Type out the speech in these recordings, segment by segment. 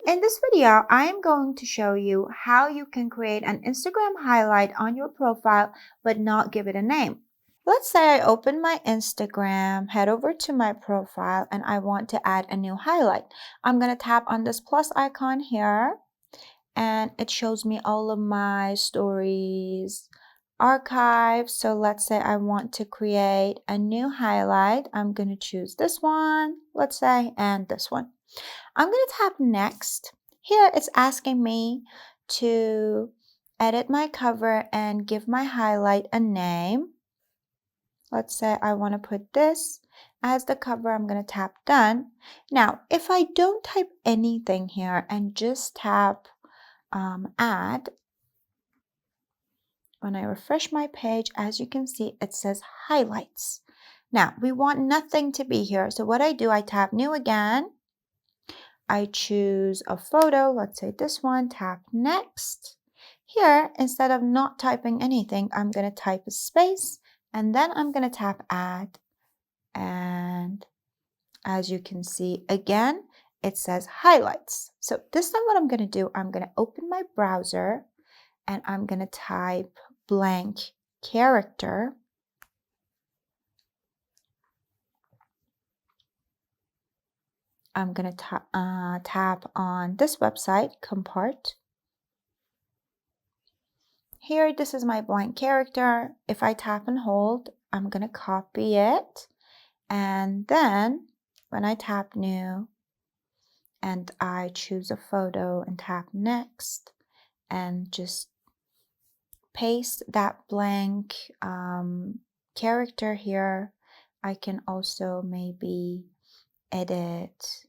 In this video, I am going to show you how you can create an Instagram highlight on your profile but not give it a name. Let's say I open my Instagram, head over to my profile, and I want to add a new highlight. I'm going to tap on this plus icon here, and it shows me all of my stories, archives. So let's say I want to create a new highlight. I'm going to choose this one, let's say, and this one. I'm going to tap next. Here it's asking me to edit my cover and give my highlight a name. Let's say I want to put this as the cover. I'm going to tap done. Now, if I don't type anything here and just tap add, when I refresh my page, as you can see, it says highlights. Now, we want nothing to be here. So what I do, I tap new again. I choose a photo, let's say this one, tap next. Here, instead of not typing anything, I'm going to type a space and then I'm going to tap add. And as you can see, again, it says highlights. So this time what I'm going to do, I'm going to open my browser and I'm going to type blank character. I'm going to tap on this website, Compart. Here, this is my blank character. If I tap and hold, I'm going to copy it. And then when I tap new and I choose a photo and tap next and just paste that blank character here, I can also maybe edit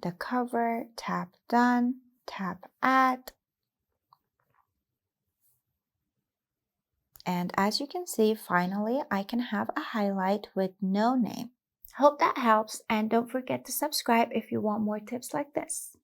the cover, tap done, tap add. And as you can see, finally, I can have a highlight with no name. Hope that helps, and don't forget to subscribe if you want more tips like this.